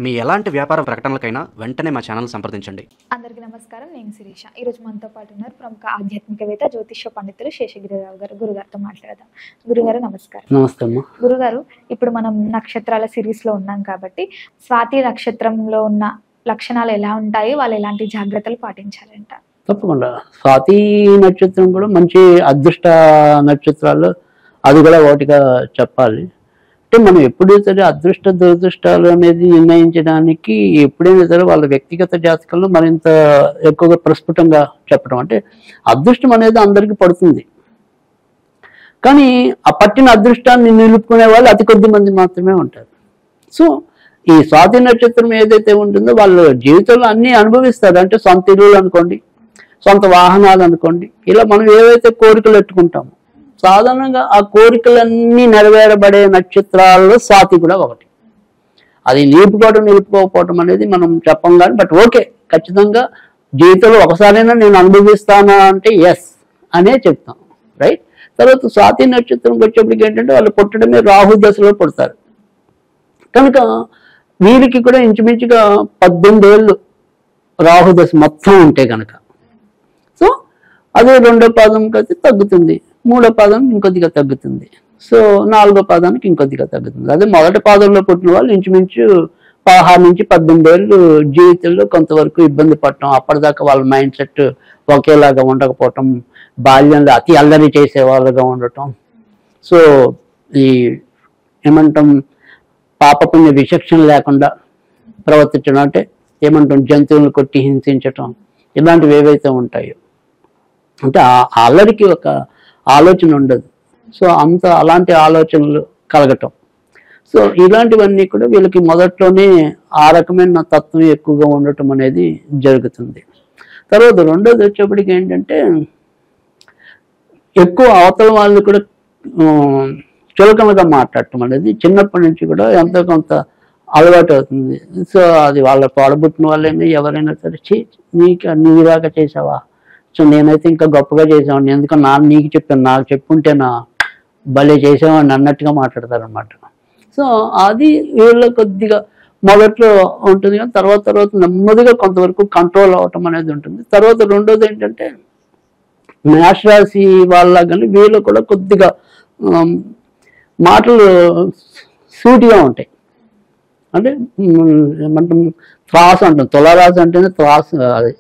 మీ ఎలాంటి వ్యాపార ప్రకటనలకైనా వెంటనే మా ఛానల్ సంప్రదించండి. అందరికీ నమస్కారం. నేను శిరీష. ఈరోజు మనతో పాటు ఉన్నారు ప్రముఖ ఆధ్యాత్మికవేత్త జ్యోతిష్య పండితులు శేషగిరిరావు గారు. గురుగారితో మాట్లాడదాం. గురుగారు నమస్కారం. నమస్తే అమ్మా. గురుగారు, ఇప్పుడు మనం నక్షత్రాల సిరీస్ లో ఉన్నాం కాబట్టి స్వాతి నక్షత్రంలో ఉన్న లక్షణాలు ఎలా ఉంటాయి, వాళ్ళు ఎలాంటి జాగ్రత్తలు పాటించాలంట? తప్పకుండా. స్వాతి నక్షత్రం కూడా మంచి అదృష్ట నక్షత్రాలు, అది కూడా ఒకటిగా చెప్పాలి. అంటే మనం ఎప్పుడూ సరే అదృష్ట దురదృష్టాలు అనేది నిర్ణయించడానికి ఎప్పుడైనా సరే వాళ్ళ వ్యక్తిగత జాతకాలను మరింత ఎక్కువగా ప్రస్ఫుటంగా చెప్పడం. అంటే అదృష్టం అనేది అందరికీ పడుతుంది, కానీ ఆ పట్టిన అదృష్టాన్ని నిలుపుకునే వాళ్ళు అతి కొద్ది మంది మాత్రమే ఉంటారు. సో ఈ స్వాతి నక్షత్రం ఏదైతే ఉంటుందో వాళ్ళు జీవితంలో అన్నీ అనుభవిస్తారు. అంటే సొంత ఇల్లులు అనుకోండి, సొంత వాహనాలు అనుకోండి, ఇలా మనం ఏవైతే కోరికలు పెట్టుకుంటామో సాధారణంగా ఆ కోరికలన్నీ నెరవేరబడే నక్షత్రాల్లో స్వాతి కూడా ఒకటి. అది నిలుపుకోవడం అనేది మనం చెప్పం కానీ, బట్ ఓకే, ఖచ్చితంగా జీవితంలో ఒకసారైనా నేను అనుభవిస్తానా అంటే ఎస్ అనే చెప్తాం, రైట్. తర్వాత స్వాతి నక్షత్రంకి వచ్చేప్పటికి ఏంటంటే వాళ్ళు పుట్టడమే రాహు దశలో పుడతారు కనుక వీరికి కూడా ఇంచుమించుగా 18 ఏళ్ళు రాహు దశ మొత్తం ఉంటే కనుక, సో అదే 2వ పాదంకి అయితే తగ్గుతుంది, 3వ పాదం ఇంకొద్దిగా తగ్గుతుంది, సో 4వ పాదానికి ఇంకొద్దిగా తగ్గుతుంది. అదే మొదటి పాదంలో పుట్టిన వాళ్ళు ఇంచుమించు 16 నుంచి 18 ఏళ్ళు జీవితంలో కొంతవరకు ఇబ్బంది పడటం, అప్పటిదాకా వాళ్ళ మైండ్ సెట్ ఒకేలాగా ఉండకపోవటం, బాల్యంలో అతి అల్లరి చేసే వాళ్ళుగా ఉండటం, సో ఈ ఏమంటాం పాపపుణ్య విచక్షణ లేకుండా ప్రవర్తించడం, అంటే ఏమంటాం జంతువులను కొట్టి హింసించటం, ఇలాంటివి ఏవైతే ఉంటాయో, అంటే ఆ అల్లరికి ఒక ఆలోచన ఉండదు. సో అలాంటి ఆలోచనలు కలగటం, సో ఇలాంటివన్నీ కూడా వీళ్ళకి మొదట్లోనే ఆ రకమైన తత్వం ఎక్కువగా ఉండటం అనేది జరుగుతుంది. తర్వాత రెండోది వచ్చేప్పటికి ఏంటంటే ఎక్కువ అవతల వాళ్ళు కూడా చులకనగా మాట్లాడటం అనేది చిన్నప్పటి నుంచి కూడా ఎంతో కొంత అలవాటు అవుతుంది. సో అది వాళ్ళ తోడబుట్టిన వాళ్ళైనా ఎవరైనా సరే నీదాకా చేసావా, సో నేనైతే ఇంకా గొప్పగా చేసేవాడిని, ఎందుకంటే నీకు చెప్పాను, నాకు చెప్పుంటేనా భలే చేసేవాడిని అన్నట్టుగా మాట్లాడతారనమాట. సో అది వీళ్ళ కొద్దిగా మొదట్లో ఉంటుంది, కానీ తర్వాత నెమ్మదిగా కొంతవరకు కంట్రోల్ అవటం అనేది ఉంటుంది. తర్వాత రెండోది ఏంటంటే మేషరాశి వాళ్ళ కానీ వీళ్ళు కూడా కొద్దిగా మాటలు సూటిగా ఉంటాయి. అంటే ఏమంటాం త్రాసు అంటాం, తులారాశి అంటేనే త్రాసు, అది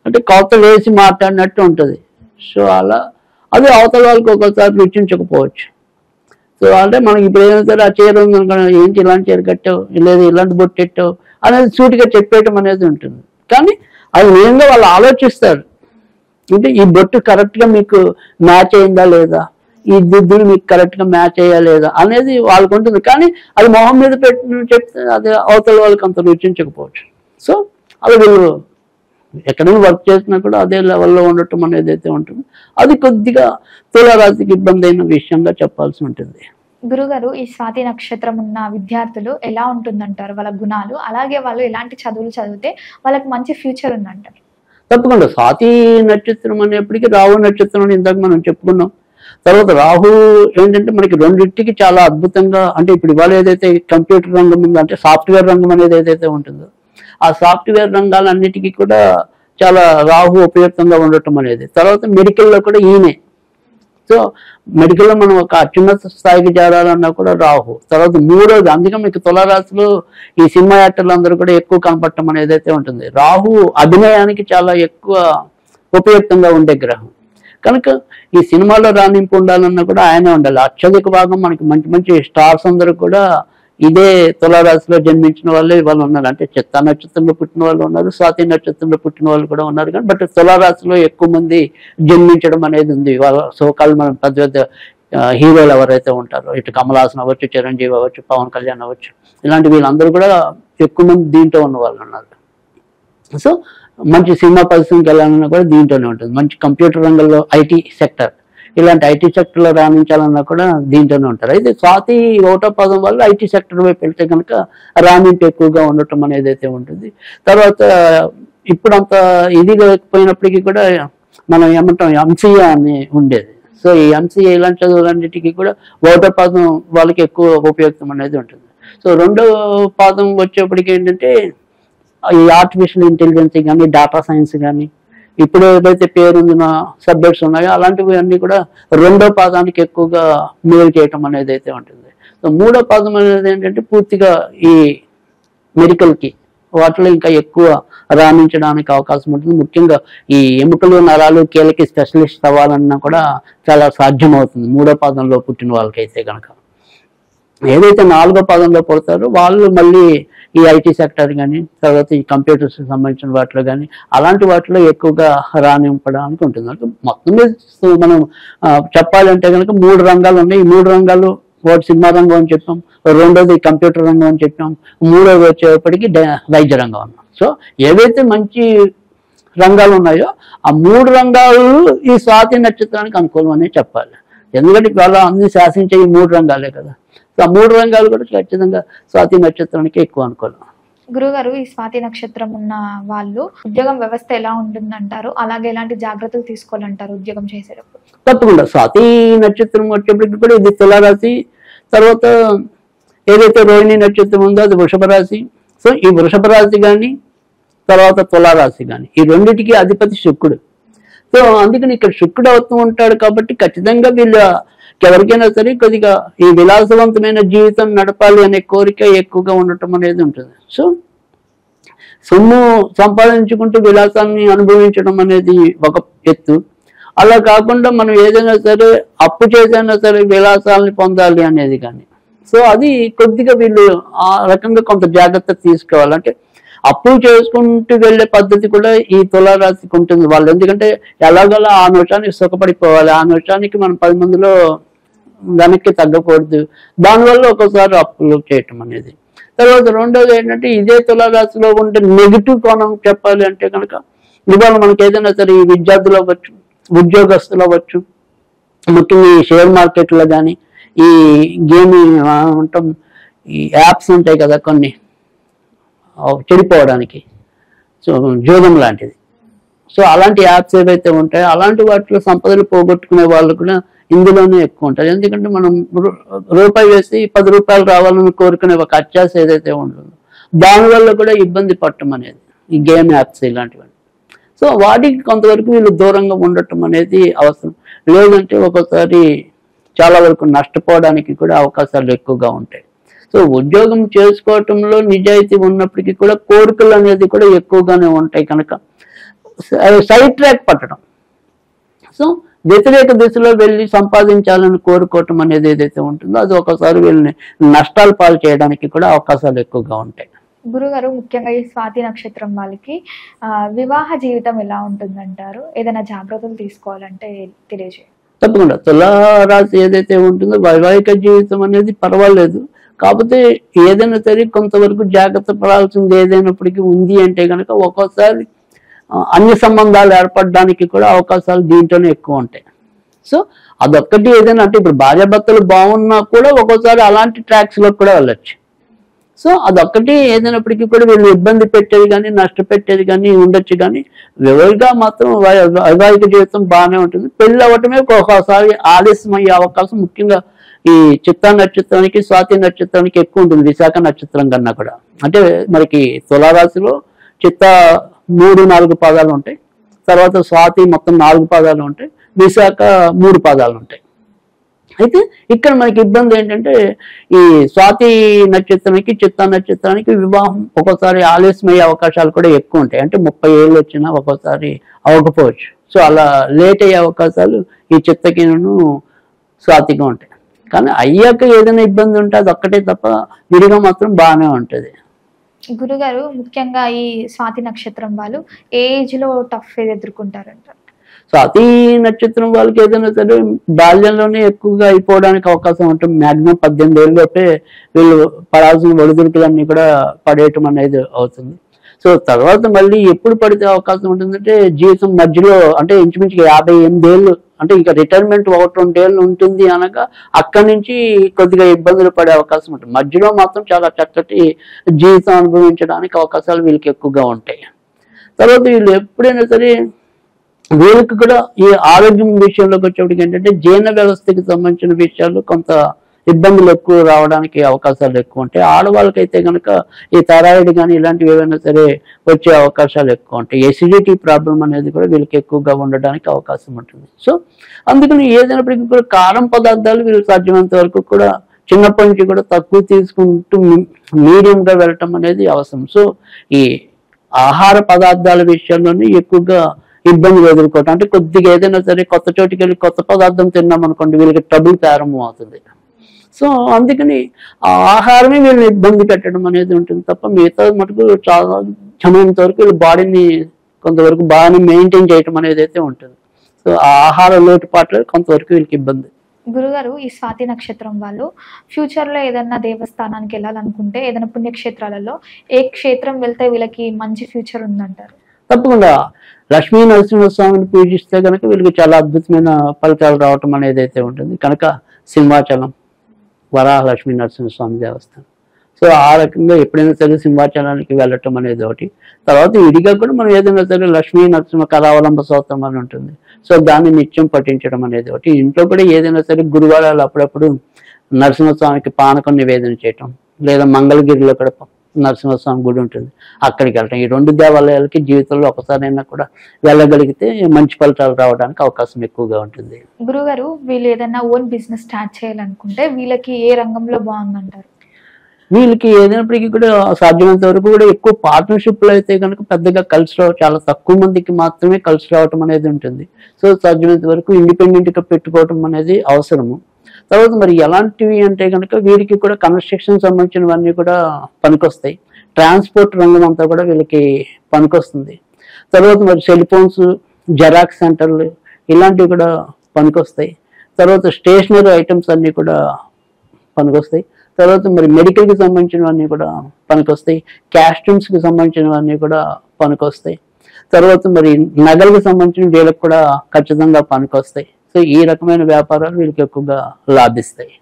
అంటే కొత్త వేసి మాట్లాడినట్టు ఉంటుంది. సో అలా అది అవతల వాళ్ళకి ఒక్కోసారి రుచించకపోవచ్చు. సో అంటే మనకి ఇప్పుడు ఏదైనా సరే ఆ చీర ఉంది అనుకో, ఏంటి ఇలాంటి చీర కట్టావు, లేదా ఇలాంటి బొట్టెట్టావు అనేది సూటిగా చెప్పేయటం అనేది ఉంటుంది. కానీ అది నిజంగా వాళ్ళు ఆలోచిస్తారు, అంటే ఈ బొట్టు కరెక్ట్గా మీకు మ్యాచ్ అయిందా లేదా, ఈ దిద్దులు మీకు కరెక్ట్గా మ్యాచ్ అయ్యా లేదా అనేది వాళ్ళకు ఉంటుంది. కానీ అది మొహం మీద చెప్తే అది అవతల వాళ్ళకి అంత రుచించకపోవచ్చు. సో అది వీళ్ళు ఎక్కడైనా వర్క్ చేసినా కూడా అదే లెవెల్లో ఉండటం అనేది అయితే ఉంటుంది. అది కొద్దిగా తులారాశికి ఇబ్బంది అయిన విషయంగా చెప్పాల్సి ఉంటుంది. గురుగారు, ఈ స్వాతి నక్షత్రం ఉన్న విద్యార్థులు ఎలా ఉంటుందంటారు వాళ్ళ గుణాలు, అలాగే వాళ్ళు ఎలాంటి చదువులు చదివితే వాళ్ళకి మంచి ఫ్యూచర్ ఉందంటారు? తప్పకుండా. స్వాతి నక్షత్రం అనేప్పటికీ రాహు నక్షత్రం అని ఇందాక మనం చెప్పుకున్నాం. తర్వాత రాహు ఏంటంటే మనకి రెండింటికి చాలా అద్భుతంగా, అంటే ఇప్పుడు ఇవాళ ఏదైతే కంప్యూటర్ రంగం ఉందో, అంటే సాఫ్ట్వేర్ రంగం అనేది ఏదైతే ఉంటుందో ఆ సాఫ్ట్వేర్ రంగాలన్నిటికీ కూడా చాలా రాహు ఉపయుక్తంగా ఉండటం అనేది. తర్వాత మెడికల్లో కూడా ఈయనే. సో మెడికల్లో మనం ఒక అత్యున్నత స్థాయికి చేరాలన్నా కూడా రాహు. తర్వాత మూడోది, అందుకే మీకు తులారాశిలో ఈ సినిమా యాక్టర్లు అందరూ కూడా ఎక్కువ కనపడటం అనేది అయితే ఉంటుంది. రాహు అభినయానికి చాలా ఎక్కువ ఉపయుక్తంగా ఉండే గ్రహం కనుక ఈ సినిమాలో రాణింపు ఉండాలన్నా కూడా ఆయనే ఉండాలి. అత్యధిక భాగం మనకి మంచి మంచి స్టార్స్ అందరూ కూడా ఇదే తులారాశిలో జన్మించిన వాళ్ళే వాళ్ళు ఉన్నారు. అంటే చిత్తా నక్షత్రంలో పుట్టిన వాళ్ళు ఉన్నారు, స్వాతి నక్షత్రంలో పుట్టిన వాళ్ళు కూడా ఉన్నారు, కానీ బట్ తులారాశిలో ఎక్కువ మంది జన్మించడం అనేది ఉంది. వాళ్ళ సోకాలు మనం పెద్ద పెద్ద హీరోలు ఎవరైతే ఉంటారో, ఇటు కమల్ హాసన్ అవ్వచ్చు, చిరంజీవి అవ్వచ్చు, పవన్ కళ్యాణ్ అవ్వచ్చు, ఇలాంటి వీళ్ళందరూ కూడా ఎక్కువ మంది దీంట్లో ఉన్న వాళ్ళు ఉన్నారు. సో మంచి సినిమా పరిశ్రమకి వెళ్ళాలన్నా కూడా దీంట్లోనే ఉంటుంది. మంచి కంప్యూటర్ రంగంలో ఐటీ సెక్టర్, ఇలాంటి ఐటీ సెక్టర్లో రాణించాలన్నా కూడా దీంట్లోనే ఉంటారు. అయితే స్వాతి 1వ పాదం వల్ల ఐటీ సెక్టర్ వైపు వెళ్తే కనుక రాణింపు ఎక్కువగా ఉండటం అనేది అయితే ఉంటుంది. తర్వాత ఇప్పుడు అంత ఇది లేకపోయినప్పటికీ కూడా మనం ఏమంటాం ఎంసీఏ అని ఉండేది. సో ఈ ఎంసీఏ ఇలాంటి చదువులన్నిటికీ కూడా 1వ పాదం వాళ్ళకి ఎక్కువ ఉపయుక్తం అనేది ఉంటుంది. సో రెండో పాదం వచ్చేప్పటికి ఏంటంటే ఈ ఆర్టిఫిషియల్ ఇంటెలిజెన్స్ కానీ డేటా సైన్స్ కానీ ఇప్పుడు ఏదైతే పేరున్న సబ్జెక్ట్స్ ఉన్నాయో అలాంటివి అన్నీ కూడా రెండో పాదానికి ఎక్కువగా మేలు చేయటం అనేది అయితే ఉంటుంది. సో మూడో పాదం అనేది ఏంటంటే పూర్తిగా ఈ మెడికల్కి వాటిలో ఇంకా ఎక్కువ రాణించడానికి అవకాశం ఉంటుంది. ముఖ్యంగా ఈ ఎముకలు నరాలు కీలకి స్పెషలిస్ట్ అవ్వాలన్నా కూడా చాలా సాధ్యమవుతుంది మూడో పాదంలో పుట్టిన వాళ్ళకైతే కనుక. ఏదైతే నాలుగో పాదంలో పుడతారో వాళ్ళు మళ్ళీ ఈ ఐటీ సెక్టర్ కానీ తర్వాత ఈ కంప్యూటర్స్ సంబంధించిన వాటిలో కానీ అలాంటి వాటిలో ఎక్కువగా రాణింపడానికి ఉంటుంది. అంటే మొత్తం మీద మనం చెప్పాలంటే కనుక 3 రంగాలు ఉన్నాయి. ఈ 3 రంగాలు ఒకటి సినిమా రంగం అని చెప్పాం, రెండోది కంప్యూటర్ రంగం అని చెప్పాం, మూడోది వచ్చేప్పటికి వైద్య రంగం అన్నాం. సో ఏవైతే మంచి రంగాలు ఉన్నాయో ఆ 3 రంగాలు ఈ స్వాతి నక్షత్రానికి అనుకూలం అనే చెప్పాలి. ఎందుకంటే వాళ్ళ అన్ని శాసించే ఈ 3 రంగాలే కదా. సో ఆ 3 రంగాలు కూడా ఖచ్చితంగా స్వాతి నక్షత్రానికి ఎక్కువ అనుకూలం. గురుగారు, ఈ స్వాతి నక్షత్రం ఉన్న వాళ్ళు ఉద్యోగం వ్యవస్థ ఎలా ఉంటుందంటారు? అలాగే ఎలాంటి జాగ్రత్తలు తీసుకోవాలంటారు ఉద్యోగం చేసేటప్పుడు? తప్పకుండా స్వాతి నక్షత్రం వచ్చేప్పటికి కూడా ఇది తులారాశి, తర్వాత ఏదైతే రోహిణి నక్షత్రం ఉందో అది వృషభ రాశి. సో ఈ వృషభ రాశి కానీ తర్వాత తులారాశి కానీ ఈ రెండింటికి అధిపతి శుక్రుడు. సో అందుకని ఇక్కడ శుక్రుడు అవుతూ ఉంటాడు కాబట్టి ఖచ్చితంగా ఎవరికైనా సరే కొద్దిగా ఈ విలాసవంతమైన జీవితం నడపాలి అనే కోరిక ఎక్కువగా ఉండటం అనేది ఉంటుంది. సో సొమ్ము సంపాదించుకుంటూ విలాసాన్ని అనుభవించడం అనేది ఒక ఎత్తు. అలా కాకుండా మనం ఏదైనా సరే అప్పు చేసైనా సరే విలాసాలని పొందాలి అనేది కానీ సో అది కొద్దిగా వీళ్ళు ఆ రకంగా కొంత జాగ్రత్త తీసుకోవాలంటే అప్పులు చేసుకుంటూ వెళ్ళే పద్ధతి కూడా ఈ తులారాశికి ఉంటుంది వాళ్ళు. ఎందుకంటే ఎలాగోలా ఆ నిమిషానికి సుఖపడిపోవాలి, ఆ నిమిషానికి మనం 10 మందిలో వెనక్కి తగ్గకూడదు. దానివల్ల ఒక్కోసారి అప్పులు చేయటం అనేది. తర్వాత రెండోది ఏంటంటే ఇదే తులారాశిలో ఉంటే నెగిటివ్ కోణం చెప్పాలి అంటే కనుక ఇవాళ మనకి ఏదైనా సరే ఈ విద్యార్థులు అవ్వచ్చు, ఉద్యోగస్తులు అవ్వచ్చు, ముఖ్యంగా ఈ షేర్ మార్కెట్లో కానీ ఈ గేమింగ్ ఉంటాం ఈ యాప్స్ ఉంటాయి కదా కొన్ని చెడిపోవడానికి, సో జోగం లాంటిది. సో అలాంటి యాప్స్ ఏవైతే ఉంటాయో అలాంటి వాటిలో సంపదలు పోగొట్టుకునే వాళ్ళు కూడా ఇందులోనే ఎక్కువ ఉంటారు. ఎందుకంటే మనం రూపాయి వేసి 10 రూపాయలు రావాలని కోరుకునే ఒక అత్యాశ ఏదైతే ఉంటుందో దానివల్ల కూడా ఇబ్బంది పడటం అనేది ఈ గేమ్ యాప్స్ ఇలాంటివన్నీ. సో వాటికి కొంతవరకు వీళ్ళు దూరంగా ఉండటం అనేది అవసరం. లేదంటే ఒక్కోసారి చాలా వరకు నష్టపోవడానికి కూడా అవకాశాలు ఎక్కువగా ఉంటాయి. సో ఉద్యోగం చేసుకోవటంలో నిజాయితీ ఉన్నప్పటికీ కూడా కోరికలు అనేది కూడా ఎక్కువగానే ఉంటాయి కనుక సైడ్ ట్రాక్ పట్టడం, సో వ్యతిరేక దిశలో వెళ్ళి సంపాదించాలని కోరుకోవటం అనేది ఏదైతే ఉంటుందో అది ఒకసారి వీళ్ళని నష్టాలు పాలు చేయడానికి కూడా అవకాశాలు ఎక్కువగా ఉంటాయి. గురుగారు, ముఖ్యంగా ఈ స్వాతి నక్షత్రం వాళ్ళకి వివాహ జీవితం ఎలా ఉంటుందంటారు? ఏదైనా జాగ్రత్తలు తీసుకోవాలంటే తెలియజేయండి. తప్పకుండా తులారాశి ఏదైతే ఉంటుందో వైవాహిక జీవితం అనేది పర్వాలేదు, కాకపోతే ఏదైనా సరే కొంతవరకు జాగ్రత్త పడాల్సింది ఏదైనప్పటికీ ఉంది అంటే కనుక ఒక్కోసారి అన్ని సంబంధాలు ఏర్పడడానికి కూడా అవకాశాలు దీంట్లోనే ఎక్కువ ఉంటాయి. సో అదొక్కటి ఏదైనా అంటే ఇప్పుడు భార్యాభర్తలు బాగున్నా కూడా ఒక్కోసారి అలాంటి ట్రాక్స్లో కూడా వెళ్ళొచ్చు. సో అదొక్కటి ఏదైనప్పటికీ కూడా వీళ్ళు ఇబ్బంది పెట్టేది కానీ నష్టపెట్టేది కానీ ఉండొచ్చు, కానీ వివరంగా మాత్రం వైవాహిక జీవితం బాగానే ఉంటుంది. పెళ్ళి అవ్వటమే ఒక్కొక్కసారి ఆలస్యం అయ్యే అవకాశం ముఖ్యంగా ఈ చిత్తా నక్షత్రానికి స్వాతి నక్షత్రానికి ఎక్కువ ఉంటుంది విశాఖ నక్షత్రం కన్నా కూడా. అంటే మనకి తులారాశిలో చిత్త 3-4 పాదాలు ఉంటాయి, తర్వాత స్వాతి మొత్తం 4 పాదాలు ఉంటాయి, విశాఖ 3 పాదాలు ఉంటాయి. అయితే ఇక్కడ మనకి ఇబ్బంది ఏంటంటే ఈ స్వాతి నక్షత్రానికి చిత్తా నక్షత్రానికి వివాహం ఒక్కోసారి ఆలస్యమయ్యే అవకాశాలు కూడా ఎక్కువ ఉంటాయి. అంటే 30 ఏళ్ళు వచ్చినా ఒక్కోసారి అవ్వకపోవచ్చు. సో అలా లేట్ అయ్యే అవకాశాలు ఈ చిత్తకిను స్వాతిగా ఉంటాయి. కానీ అయ్యాక ఏదైనా ఇబ్బంది ఉంటే అది ఒక్కటే తప్ప విడిగా మాత్రం బాగానే ఉంటుంది. గురుగారు, ముఖ్యంగా ఈ స్వాతి నక్షత్రం వాళ్ళు ఏ ఏజ్ లో టఫ్ ఎదుర్కొంటారంటారు? స్వాతి నక్షత్రం వాళ్ళకి ఏదైనా సరే బాల్యంలోనే ఎక్కువగా అయిపోవడానికి అవకాశం ఉంటుంది. మాక్సిమం 18 ఏళ్ళలోపే వీళ్ళు పడాల్సిన ఒడిదుడుకులన్నీ కూడా పడేయటం అనేది అవుతుంది. సో తర్వాత మళ్ళీ ఎప్పుడు పడితే అవకాశం ఉంటుందంటే జీవితం మధ్యలో, అంటే ఇంచుమించుగా 58 ఏళ్ళు, అంటే ఇక రిటైర్మెంట్ 1-2 ఏళ్ళు ఉంటుంది అనగా అక్కడి నుంచి కొద్దిగా ఇబ్బందులు పడే అవకాశం ఉంటుంది. మధ్యలో మాత్రం చాలా చక్కటి జీవితం అనుభవించడానికి అవకాశాలు వీళ్ళకి ఎక్కువగా ఉంటాయి. తర్వాత వీళ్ళు ఎప్పుడైనా సరే వీళ్ళకి కూడా ఈ ఆరోగ్యం విషయంలోకి వచ్చేప్పటికి ఏంటంటే జీర్ణ వ్యవస్థకి సంబంధించిన విషయాలు కొంత ఇబ్బందులు ఎక్కువ రావడానికి అవకాశాలు ఎక్కువ ఉంటాయి. ఆడవాళ్ళకైతే కనుక ఈ థైరాయిడ్ కానీ ఇలాంటివి ఏవైనా సరే వచ్చే అవకాశాలు ఎక్కువ ఉంటాయి. ఎసిడిటీ ప్రాబ్లం అనేది కూడా వీళ్ళకి ఎక్కువగా ఉండడానికి అవకాశం ఉంటుంది. సో అందుకని ఏదైనప్పటికీ కూడా కారం పదార్థాలు వీళ్ళు సాధ్యమైనంత వరకు కూడా చిన్నప్పటి నుంచి కూడా తక్కువ తీసుకుంటూ మీడియంగా వెళ్ళటం అనేది అవసరం. సో ఈ ఆహార పదార్థాల విషయంలోనే ఎక్కువగా ఇబ్బందులు ఎదుర్కోవటం, అంటే కొద్దిగా ఏదైనా సరే కొత్త చోటికి వెళ్ళి కొత్త పదార్థం తిన్నాం అనుకోండి వీళ్ళకి ట్రబుల్ ప్రారంభం అవుతుంది. సో అందుకని ఆ ఆహారమే వీళ్ళని ఇబ్బంది పెట్టడం అనేది ఉంటుంది తప్ప మిగతా మటుకు చాలా సమయంత వరకు వీళ్ళ బాడీని కొంతవరకు బాగానే మెయింటైన్ చేయటం అనేది అయితే ఉంటుంది. సో ఆ ఆహార లోటుపాట్లు కొంతవరకు వీళ్ళకి ఇబ్బంది. గురుగారు, ఈ స్వాతి నక్షత్రం వాళ్ళు ఫ్యూచర్ లో ఏదైనా దేవస్థానానికి వెళ్ళాలనుకుంటే ఏదైనా పుణ్యక్షేత్రాలలో ఏ క్షేత్రం వెళ్తే వీళ్ళకి మంచి ఫ్యూచర్ ఉందంటారు? తప్పకుండా లక్ష్మీ నరసింహస్వామిని పూజిస్తే కనుక వీళ్ళకి చాలా అద్భుతమైన ఫలితాలు రావటం అనేది అయితే ఉంటుంది కనుక సింహాచలం, వరాహ లక్ష్మీ నరసింహస్వామి దేవస్థానం. సో ఆ రకంగా ఎప్పుడైనా సరే సింహాచలానికి వెళ్ళటం అనేది ఒకటి. తర్వాత విడిగా కూడా మనం ఏదైనా సరే లక్ష్మీ నరసింహ కరావలంబ స్తోత్రం అని ఉంటుంది. సో దాన్ని నిత్యం పఠించడం అనేది ఒకటి. ఇంట్లో కూడా ఏదైనా సరే గురువారాలు అప్పుడప్పుడు నరసింహస్వామికి పానకం నివేదన చేయటం, లేదా మంగళగిరిలో కూడా నరసింహస్వామి గుడి ఉంటుంది, అక్కడికి వెళ్ళటం. ఈ 2 దేవాలయాలకి జీవితంలో ఒకసారైనా కూడా వెళ్ళగలిగితే మంచి ఫలితాలు రావడానికి అవకాశం ఎక్కువగా ఉంటుంది. గురుగారు, వీళ్ళు ఏదైనా ఓన్ బిజినెస్ స్టార్ట్ చేయాలనుకుంటే వీళ్ళకి ఏ రంగంలో బాగుందంటారు? వీళ్ళకి ఏదైనప్పటికీ కూడా సాధ్యమైనంత వరకు కూడా ఎక్కువ పార్ట్నర్షిప్లో అయితే కనుక పెద్దగా కలిసి రావడం, చాలా తక్కువ మందికి మాత్రమే కలిసి రావటం అనేది ఉంటుంది. సో సాధ్యమైనంత వరకు ఇండిపెండెంట్గా పెట్టుకోవటం అనేది అవసరము. తర్వాత మరి ఎలాంటివి అంటే కనుక వీరికి కూడా కన్స్ట్రక్షన్ సంబంధించినవన్నీ కూడా పనికొస్తాయి. ట్రాన్స్పోర్ట్ రంగం అంతా కూడా వీళ్ళకి పనికొస్తుంది. తర్వాత మరి సెల్ ఫోన్స్, జెరాక్స్ సెంటర్లు ఇలాంటివి కూడా పనికొస్తాయి. తర్వాత స్టేషనరీ ఐటమ్స్ అన్నీ కూడా పనికొస్తాయి. తర్వాత మరి మెడికల్కి సంబంధించినవన్నీ కూడా పనికొస్తాయి. క్యాస్ట్యూమ్స్కి సంబంధించినవన్నీ కూడా పనికొస్తాయి. తర్వాత మరి నగలకు సంబంధించిన వీళ్ళకి కూడా ఖచ్చితంగా పనికొస్తాయి. సో ఈ రకమైన వ్యాపారాలు వీళ్ళకి ఎక్కువగా లాభిస్తాయి.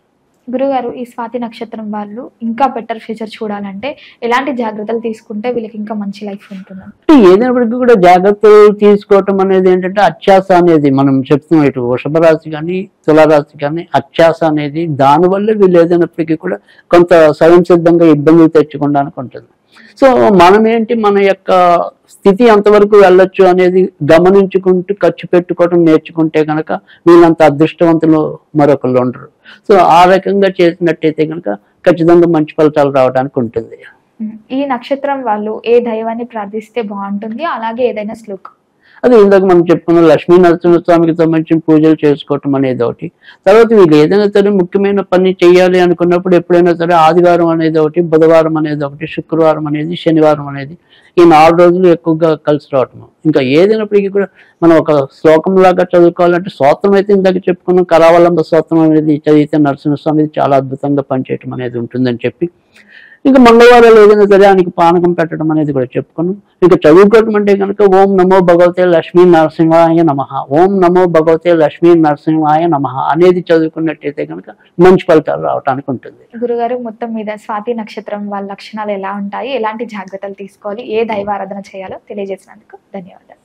గురుగారు, ఈ స్వాతి నక్షత్రం వాళ్ళు ఇంకా బెటర్ ఫ్యూచర్ చూడాలంటే ఎలాంటి జాగ్రత్తలు తీసుకుంటే వీళ్ళకి ఇంకా మంచి లైఫ్ ఉంటుంది? ఏదైనప్పటికీ కూడా జాగ్రత్తలు తీసుకోవటం అనేది ఏంటంటే అత్యాస అనేది మనం చెప్తున్నాం. ఇటు వృషభ రాశి కానీ తులారాశి కానీ అత్యాస అనేది దానివల్ల వీళ్ళు ఏదైనప్పటికీ కూడా కొంత స్వయం సిద్ధంగా ఇబ్బందులు తెచ్చుకోవడానికి ఉంటుంది. సో మనం ఏంటి మన యొక్క స్థితి ఎంతవరకు వెళ్ళొచ్చు అనేది గమనించుకుంటూ ఖర్చు పెట్టుకోవడం నేర్చుకుంటే కనుక వీళ్ళంత అదృష్టవంతులు మరొకళ్ళు ఉండరు. సో ఆ రకంగా చేసినట్టయితే కనుక ఖచ్చితంగా మంచి ఫలితాలు రావడానికి ఉంటుంది. ఈ నక్షత్రం వాళ్ళు ఏ దైవాన్ని ప్రార్థిస్తే బాగుంటుంది, అలాగే ఏదైనా శ్లోకం? అదే ఇందాక మనం చెప్పుకున్న లక్ష్మీ నరసింహస్వామికి సంబంధించిన పూజలు చేసుకోవటం అనేది ఒకటి. తర్వాత వీళ్ళు ఏదైనా సరే ముఖ్యమైన పని చేయాలి అనుకున్నప్పుడు ఎప్పుడైనా సరే ఆదివారం అనేది ఒకటి, బుధవారం అనేది ఒకటి, శుక్రవారం అనేది, శనివారం అనేది, ఈ 4 రోజులు ఎక్కువగా కలిసి రావటం. ఇంకా ఏదైనప్పటికీ కూడా మనం ఒక శ్లోకం లాగా చదువుకోవాలంటే స్తోత్రం అయితే ఇందాక చెప్పుకున్నాం, కరావలంబ స్తోత్రం అనేది చదివితే నరసింహస్వామి చాలా అద్భుతంగా పనిచేయటం అనేది ఉంటుందని చెప్పి, ఇంకా మంగళవారాలు ఏదైనా సరే ఆయనకి పానకం పెట్టడం అనేది కూడా చెప్పుకున్నాం. ఇంకా చదువుకోవటం అంటే కనుక ఓం నమో భగవతే లక్ష్మీ నరసింహాయ నమః, ఓం నమో భగవతే లక్ష్మీ నరసింహాయ నమః అనేది చదువుకున్నట్టయితే కనుక మంచి ఫలితాలు రావడానికి ఉంటుంది. గురుగారు, మొత్తం మీద స్వాతి నక్షత్రం వాళ్ళ లక్షణాలు ఎలా ఉంటాయి, ఎలాంటి జాగ్రత్తలు తీసుకోవాలి, ఏ దైవారాధన చేయాలో తెలియజేసినందుకు ధన్యవాదాలు.